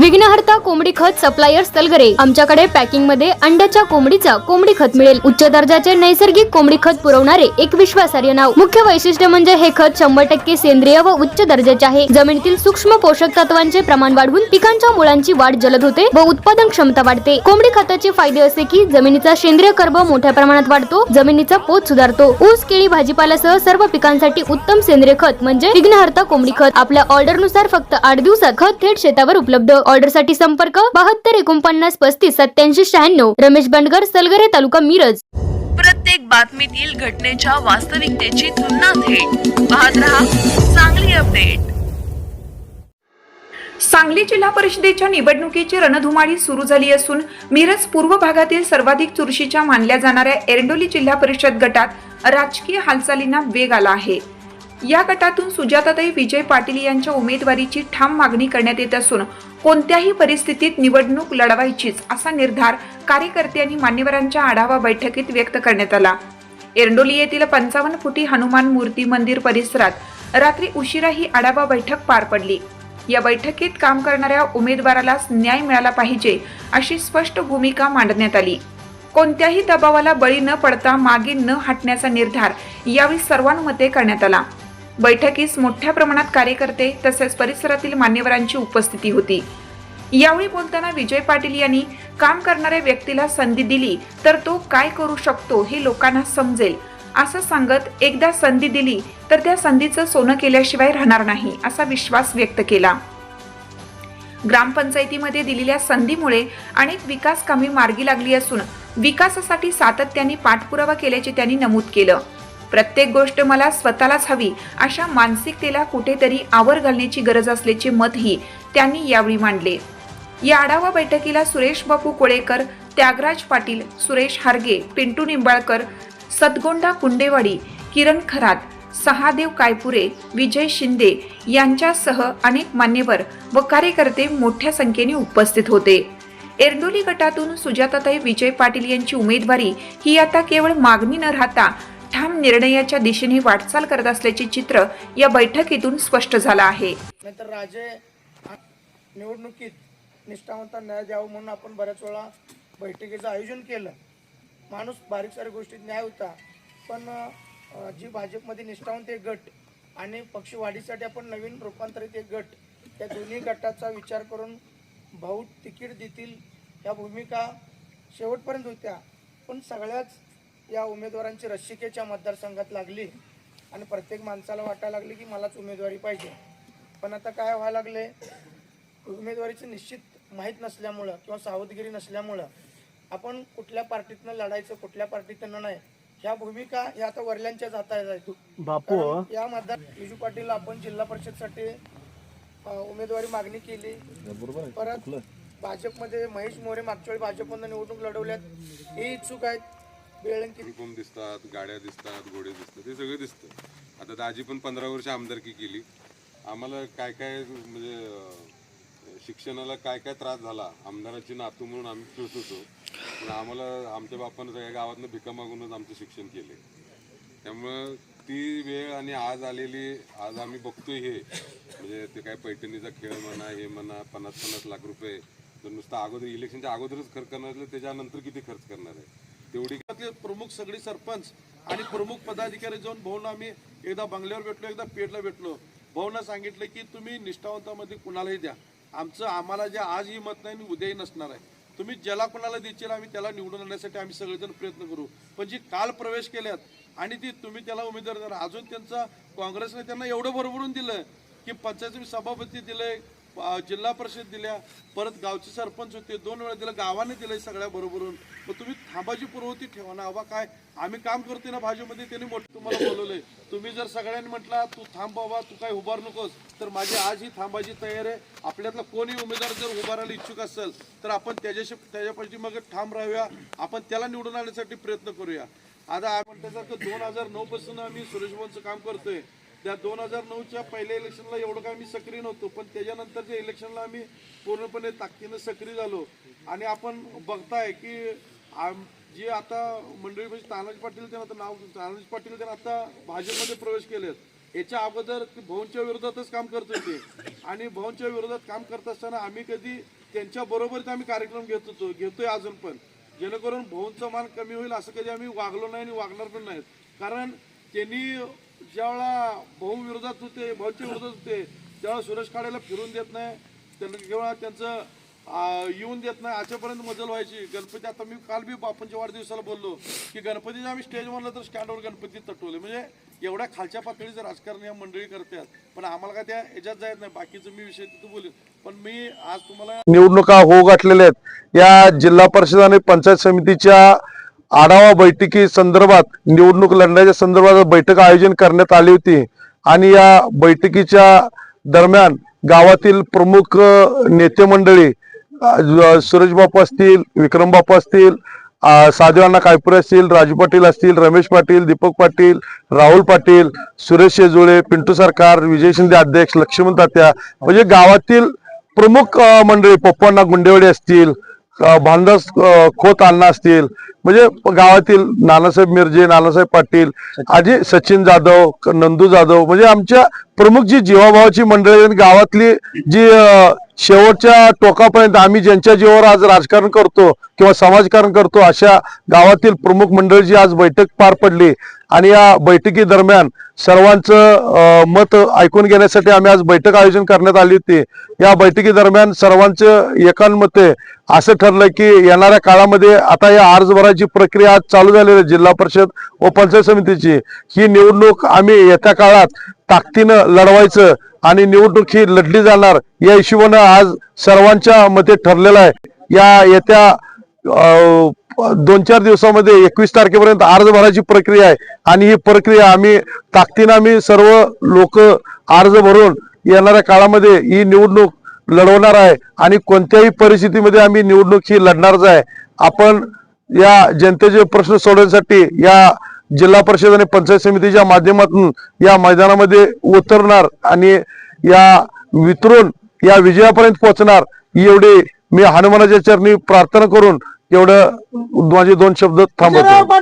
विघ्नहर्ता कोंबडी खत सप्लायर सलगरे। आमच्याकडे पॅकिंग मध्ये अंड्याच्या कोंबडीचा कोंबडी खत मिळेल। उच्च दर्जाचे नैसर्गिक कोंबडी खत पुरवणारे एक विश्वासार्ह नाव। मुख्य वैशिष्ट्य म्हणजे हे खत 100% सेंद्रिय व उच्च दर्जाचे आहे। जमिनीतील सूक्ष्म पोषक तत्वांचे प्रमाण वाढवून पिकांच्या मुळांची वाढ जलद होते व उत्पादन क्षमता वाढते। कोंबडी खताचे फायदे असे की जमिनीचा सेंद्रिय कर्ब मोठ्या प्रमाणात वाढतो, जमिनीचा पोत सुधारतो। ऊस, केळी, भाजीपाल्यासह सर्व पिकांसाठी उत्तम सेंद्रिय खत म्हणजे विघ्नहर्ता कोंबडी खत। आपल्या ऑर्डर नुसार फक्त 8 दिवसात खत थेट शेतावर उपलब्ध। ऑर्डर साठी संपर्क 72 49 35 87 96। रमेश बंडगर, सलगरे, तालुका मिरज। प्रत्येक बातमीतील घटनेच्या वास्तविकतेची तुलना थेट पाहत रहा सांगली अपडेट। सांगली जिल्हा परिषदेच्या निवडणुकीची रणधुमाळी सुरू झाली असून मिरज पूर्व भागातील सर्वाधिक चुरशीच्या मानल्या जाणाऱ्या एरंडोली जिल्हा परिषद गटात राजकीय हालचालींना वेग आला आहे। या गटातून सुजाताताई विजय पाटील यांच्या उमेदवारीची ठाम मागणी करण्यात येत असून कोणत्याही परिस्थितीत निवडणूक लढवायचीच असा निर्धार कार्यकर्ते आणि मान्यवरांच्या आढावा बैठकीत व्यक्त करण्यात आला। एरंडोली येथील 55 फुटी हनुमान मूर्ती मंदिर परिसरात रात्री उशिरा ही आढावा बैठक पार पडली। या बैठकीत काम करणाऱ्या उमेदवारालाच न्याय मिळाला पाहिजे अशी स्पष्ट भूमिका मांडण्यात आली। कोणत्याही दबावाला बळी न पडता मागे न हटण्याचा निर्धार यावेळी सर्वानुमते करण्यात आला। बैठकीस मोठ्या प्रमाणात कार्यकर्ते तसेच परिसरातील मान्यवरांची उपस्थिती होती। यावेळी बोलताना विजय पाटील यांनी काम करणाऱ्या व्यक्तीला संधी दिली तर तो काय करू शकतो हे लोकांना समजेल असं सांगत एकदा संधी दिली तर त्या संधीचं सोनं केल्याशिवाय राहणार नाही असा विश्वास व्यक्त केला। ग्रामपंचायतीमध्ये दिलेल्या संधीमुळे अनेक विकास कामे मार्गी लागली असून विकासासाठी सातत्याने पाठपुरावा केल्याचे त्यांनी नमूद केलं। प्रत्येक गोष्ट मला स्वतःलाच हवी अशा मानसिकतेला कुठेतरी आवर घालण्याची गरज असल्याचे मतही त्यांनी यावेळी मांडले। या आढावा बैठकीला सुरेश बापू कोळेकर, त्यागराज पाटील, सुरेश हारगे, पिंटू निंबाळकर, सतगोंडा कुंडेवाडी, किरण खरात, सहादेव कायपुरे, विजय शिंदे यांच्यासह अनेक मान्यवर व कार्यकर्ते मोठ्या संख्येने उपस्थित होते। एरंडोली गटातून सुजाताताई विजय पाटील यांची उमेदवारी ही आता केवळ मागणी न राहता ठाम निर्णयाच्या दिशेने वाटचाल करत असल्याचे चित्र या बैठकीतून स्पष्ट झालं आहे। नंतर राजे निवडणुकीत निष्ठावंतांना न्याय द्यावा म्हणून आपण बऱ्याच वेळा बैठकीचं आयोजन केलं। माणूस बारीक सारी गोष्टीत न्याय होता, पण जी भाजपमध्ये निष्ठावंत एक गट आणि पक्षवाढीसाठी आपण नवीन रूपांतरित एक गट, त्या दोन्ही गटाचा विचार करून भाऊ तिकीट देतील या भूमिका शेवटपर्यंत होत्या। पण सगळ्याच या उमेदवारांची रस्सिकेच्या मतदारसंघात लागली आणि प्रत्येक माणसाला वाटायला लागले की मलाच उमेदवारी पाहिजे। पण आता काय व्हायला लागले, उमेदवारीचं निश्चित माहीत नसल्यामुळं किंवा सावधगिरी नसल्यामुळं आपण कुठल्या पार्टीतनं लढायचं कुठल्या पार्टीतनं नाही ह्या भूमिका ह्या आता वरल्यांच्या जाता आहेत। बापू या मतदार विजू पाटील आपण जिल्हा परिषदसाठी उमेदवारी मागणी केली। परत भाजपमध्ये महेश मोरे मागच्या वेळी भाजपमधून निवडणूक लढवल्यात, हे इच्छुक आहेत। कोण दिसतात, गाड्या दिसतात, घोडे दिसतात, हे सगळं दिसतं। आता दाजी पण 15 वर्ष आमदारकी केली। आम्हाला काय काय म्हणजे शिक्षणाला काय काय त्रास झाला, आमदाराची नातू म्हणून आम्ही फिरत होतो, पण आम्हाला आमच्या बापानं सगळ्या गावातनं भिका मागूनच आमचं शिक्षण केले। त्यामुळं ती वेळ आणि आज आलेली, आज आम्ही बघतोय हे म्हणजे ते काय पैठणीचा खेळ म्हणा, हे म्हणा, 50-50 लाख रुपये तर नुसतं अगोदर इलेक्शनच्या अगोदरच खर्च करणार, त्याच्यानंतर किती खर्च करणार आहे तेवढी। प्रमुख सगळे सरपंच आणि प्रमुख पदाधिकारी जाऊन भाऊंना आम्ही एकदा बंगल्यावर भेटलो, एकदा पेठला भेटलो। भाऊंना सांगितलं की तुम्ही निष्ठावंतामध्ये कुणालाही द्या, आम्हाला जे आज ही मत नाही उद्याही नसणार आहे, तुम्ही ज्याला कोणाला देशील आम्ही त्याला निवडून आणण्यासाठी आम्ही सगळेजण प्रयत्न करू। पण जी काल प्रवेश केल्यात आणि ती तुम्ही त्याला उमेदवार द्या, अजून त्यांचा काँग्रेसने त्यांना एवढं भरभरून दिलं की पंचायत सभापती दिले, जिल्हा परिषद दिल्या, परत गावचे सरपंच होते, 2 वेळा दिलं, गावाने दिलंय सगळ्या बरोबरून। मग तुम्ही थांबाची पूर्वती ठेवा ना, बाबा काय आम्ही काम करतोय ना भाजपमध्ये, त्यांनी मोठं तुम्हाला बोलवलंय। तुम्ही जर सगळ्यांनी म्हटला तू थांब बाबा, तू काय उभार नकोस, तर माझी आज ही थांबायची तयारी आहे। आपल्यातला कोणी उमेदवार जर उभारायला इच्छुक असेल तर आपण त्याच्यापाशी मग ठाम राहूया, आपण त्याला निवडून आणण्यासाठी प्रयत्न करूया। आता म्हणण्यासारखं 2009 पासून आम्ही सुरेश भाऊंचं काम करतोय। त्या 2009च्या पहिल्या इलेक्शनला एवढं काय आम्ही सक्रिय नव्हतो, पण त्याच्यानंतरच्या इलेक्शनला आम्ही पूर्णपणे ताकदीनं सक्रिय झालो। आणि आपण बघताय की जे आता मंडळी म्हणजे तानाजी पाटील त्यांना आता नाव तानाजी पाटील त्यांना आता भाजपमध्ये प्रवेश केलेत, याच्या अगोदर ते भाऊंच्या विरोधातच काम करतोय ते, आणि भाऊंच्या विरोधात काम करत असताना आम्ही कधी त्यांच्या बरोबरच आम्ही कार्यक्रम घेतोय अजून पण, जेणेकरून भाऊंचा मान कमी होईल असं कधी आम्ही वागलो नाही आणि वागणार पण नाहीत. कारण त्यांनी ज्यावेळेला भाऊ विरोधात होते, भाऊंच्या विरोधात होते, त्यावेळेला सुरेश खाडेला फिरून देत नाही, त्यांना केवळ त्यांचं येऊन देत नाही, अशापर्यंत मजल व्हायची. गणपती आता मी काल बी बापूंच्या वाढदिवसाला बोललो की गणपतीचं आम्ही स्टेज म्हणलं तर स्टँडवर गणपती तटवले. म्हणजे एवढ्या खालच्या पातळीचं राजकारण या मंडळी करतात, पण आम्हाला काय त्या याच्यात जायत नाही. बाकीचं मी विषय तिथं बोलेन, पण मी आज तुम्हाला निवडणुका होऊ घातलेल्या आहेत. या जिल्हा परिषद आणि पंचायत समितीच्या आढावा बैठकी संदर्भात, निवडणूक लढण्याच्या संदर्भात बैठक आयोजन करण्यात आली होती आणि या बैठकीच्या दरम्यान गावातील प्रमुख नेते मंडळी सुरेश बापू असतील, विक्रम बापू असतील, साधू कायपुरे असतील, राजू पाटील असतील, रमेश पाटील, दीपक पाटील, राहुल पाटील, सुरेश शेजुळे, पिंटू सरकार, विजय शिंदे अध्यक्ष, लक्ष्मण तात्या, म्हणजे गावातील प्रमुख मंडळी, पप्पांना गुंडेवाडी असतील, भानदास खोत अण्णा असतील, म्हणजे गावातील नानासाहेब मिरजे, नानासाहेब पाटील, आजी सचिन जाधव, नंदू जाधव, म्हणजे आमच्या प्रमुख जी जीवाभावाची मंडळी, गावातली जी शेवटच्या टोकापर्यंत आम्ही ज्यांच्या जीवावर आज राजकारण करतो किंवा समाजकारण करतो अशा गावातील प्रमुख मंडळीची आज बैठक पार पडली. आणि या बैठकी दरम्यान सर्वांचं मत ऐकून घेण्यासाठी आम्ही आज बैठक आयोजन करण्यात आली होती. या बैठकी दरम्यान सर्वांचं एकांमते असं ठरलं की येणाऱ्या काळामध्ये आता या अर्ज भरायची प्रक्रिया आज चालू झालेली आहे जिल्हा परिषद व पंचायत समितीची. ही निवडणूक आम्ही येत्या काळात ताकदीनं लढवायचं आणि निवडणूक ही लढली जाणार या हिशोबानं आज सर्वांच्या मते ठरलेलं आहे. या येत्या 2-4 दिवसामध्ये 21 तारखेपर्यंत अर्ज भरायची प्रक्रिया आहे आणि ही प्रक्रिया आम्ही ताकदीनं आम्ही सर्व लोक अर्ज भरून येणाऱ्या काळामध्ये ही निवडणूक लढवणार आहे आणि कोणत्याही परिस्थितीमध्ये आम्ही निवडणूक ही लढणारच आहे. आपण या जनतेचे प्रश्न सोडवण्यासाठी या जिल्हा परिषद आणि पंचायत समितीच्या माध्यमातून या मैदानामध्ये उतरणार आणि या वितरून या विजयापर्यंत पोहोचणार एवढी मी हनुमानाच्या चरणी प्रार्थना करून एवढं माझे 2 शब्द थांबवतो.